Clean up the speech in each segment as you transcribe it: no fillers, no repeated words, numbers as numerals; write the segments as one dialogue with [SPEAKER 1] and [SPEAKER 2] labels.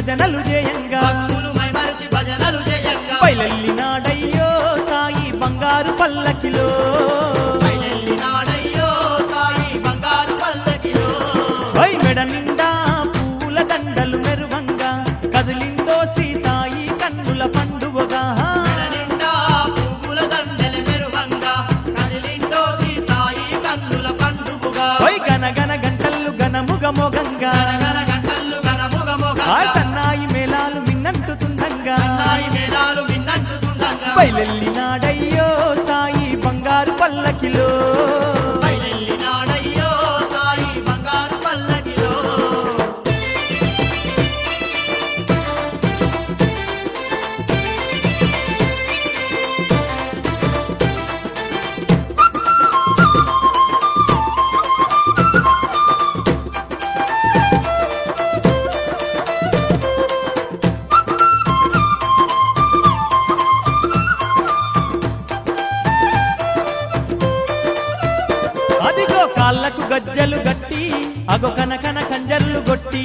[SPEAKER 1] భజనలు చేయంగా బయలెల్లినాడయ్యో సాయి బంగారు పల్లకిలో మెడ నిండా పూల దండలు మెరువంగా కదిలిందో శ్రీ సాయి కన్నుల పండువగా గనగన గంటలు గనముగ మోగంగా ఆ సన్నాయి మేళాలు మిన్నంటుతుండగా బయలెల్లినాడయ్యో సాయి బంగారు పల్లకిలో కాళ్ళకు గజ్జలు గట్టి అగో కనకన కంజర్లు కొట్టి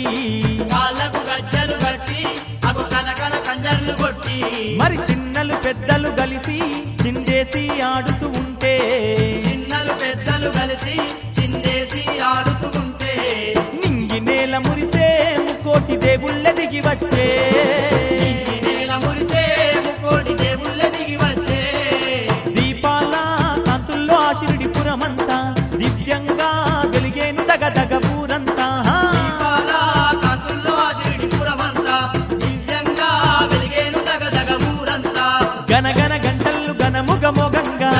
[SPEAKER 1] మరి చిన్నలు పెద్దలు కలిసి చిందేసి ఆడుతూ ఉంటే నింగి నేల మురిసే ముకోటి దేవుళ్ళ దిగి వచ్చే దీపాల కాంతుల్లో ఆ షిరిడిపురమంతా దివ్యంగా వెలిగేను దగదగ ఊరంతా గనగన గంటలు గనముగ మోగంగా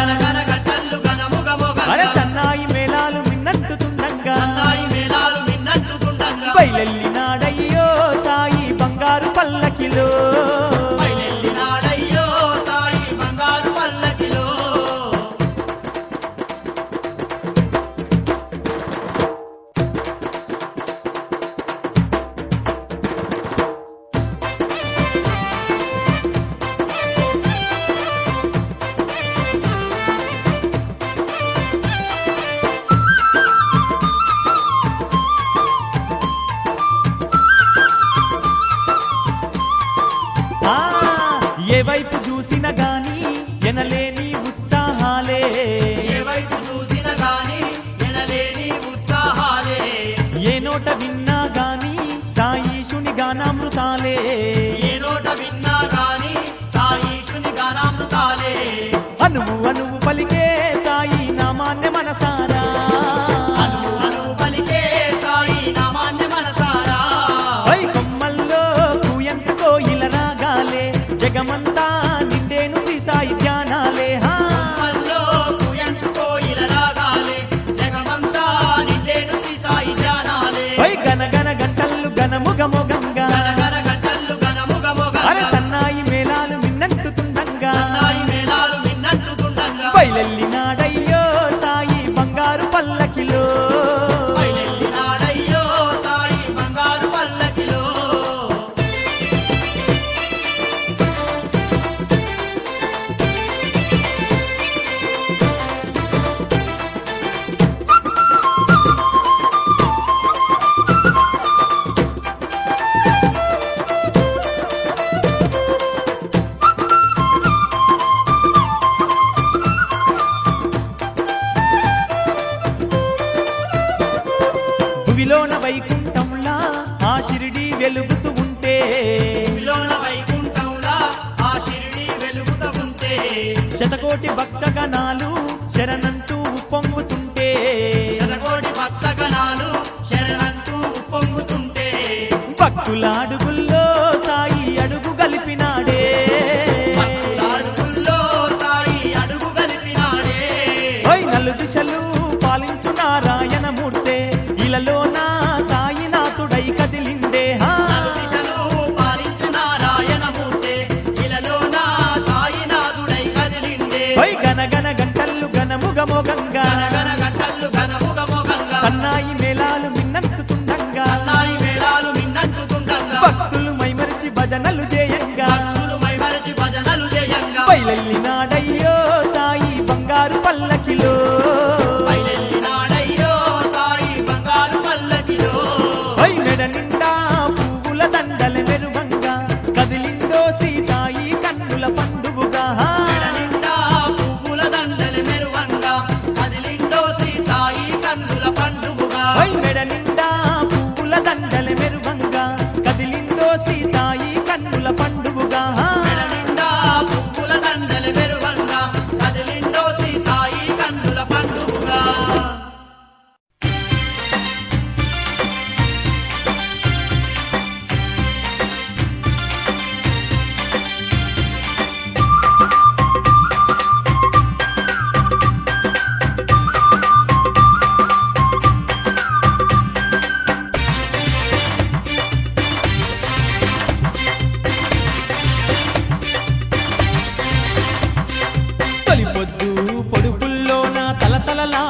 [SPEAKER 1] అరే సన్నాయి మేళాలు మిన్నంటుతుండగా బయలెల్లినాడయ్యో సాయి బంగారు పల్లకిలో ఏ వైపు చూసిన గాని ఎనలేని ఉత్సాహాలే ఏ నోట విన్నా గాని సాయీశుని గానామృతాలే అనువు అనువు పలికే సాయి నామాన్య మనసారా కొమ్మల్లో కూయంత కోయిల రాగాలే జగమంతా నిండేను శ్రీ సాయి ధ్యానాలే గనగన గంటలు గనముగ మోగంగా అరే సన్నాయి మేళాలు మిన్నంటుతుండగా బయలెల్లినాడయ్యో సాయి బంగారు పల్లకిలో భువిలోన వైకుంఠంలా ఆ షిరిడి వెలుగుతూ ఉంటే శతకోటి భక్తగణాలు శరణంటూ ఉప్పొంగుతుంటే భక్తుల అడుగుల్లో సాయి అడుగు గలిపినాడే నలు దిశలు పాలించు నారాయణమూర్తే ఇలలోన సాయినాథుడై కదిలిండే గనగన గంటలు గనముగ మోగంగా సన్నాయి మేళాలు మిన్నంటుతుండగా భక్తులు మైమరిచి భజనలు చేయంగా బయలెల్లినాడయ్యో సాయి బంగారు పల్లకిలో మెడ నిండా పువ్వుల దండల మెరుగు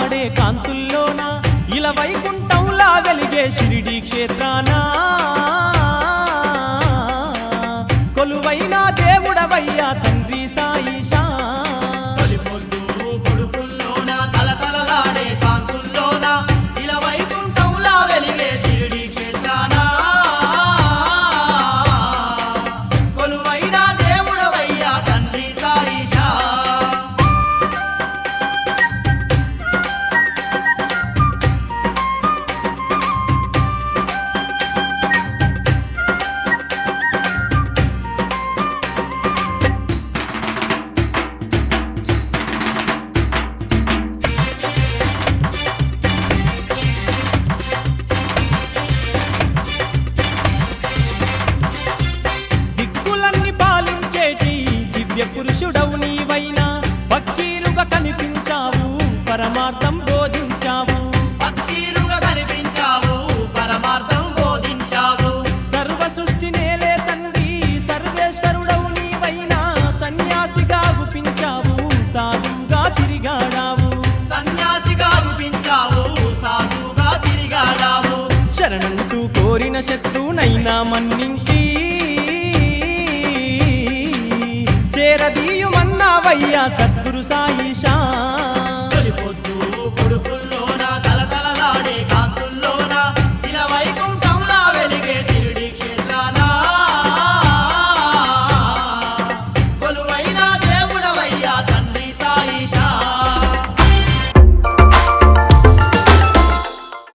[SPEAKER 1] తలతలలాడే కాంతుల్లోన ఇలా వైకుంఠంలా వెలిగే షిరిడి క్షేత్రాన కొలువైన దేవుడవయ్యా తండ్రి సాయిషా.
[SPEAKER 2] తొలిపొద్దు పొడుపుల్లోన తలతలలాడే కాంతుల్లోన ఇలా వైకుంఠంలా వెలిగే షిరిడి క్షేత్రాన కొలువైన దేవుడవయ్యా తండ్రి సాయిషా.
[SPEAKER 1] దిక్కులన్నీ పాలించేటి దివ్య పురుషుడవు నీవైనా పక్కీరుగా కనిపించావు పరమార్థం బోధించావు.
[SPEAKER 2] భక్తిరుగా కనిపించావు పరమార్థం బోధించావు.
[SPEAKER 1] సర్వ సృష్టి నేలే తండ్రి సర్వేశ్వరుడవు నీవైనా సన్యాసిగా గుపించావు సాధువుగా తిరిగాడావు.
[SPEAKER 2] సన్యాసిగా గుపించావు సాధువుగా తిరిగాడావు.
[SPEAKER 1] శరణంటూ కోరిన శత్రునైనా మన్నించి చేరదీయుమన్నావయ్యా సత్య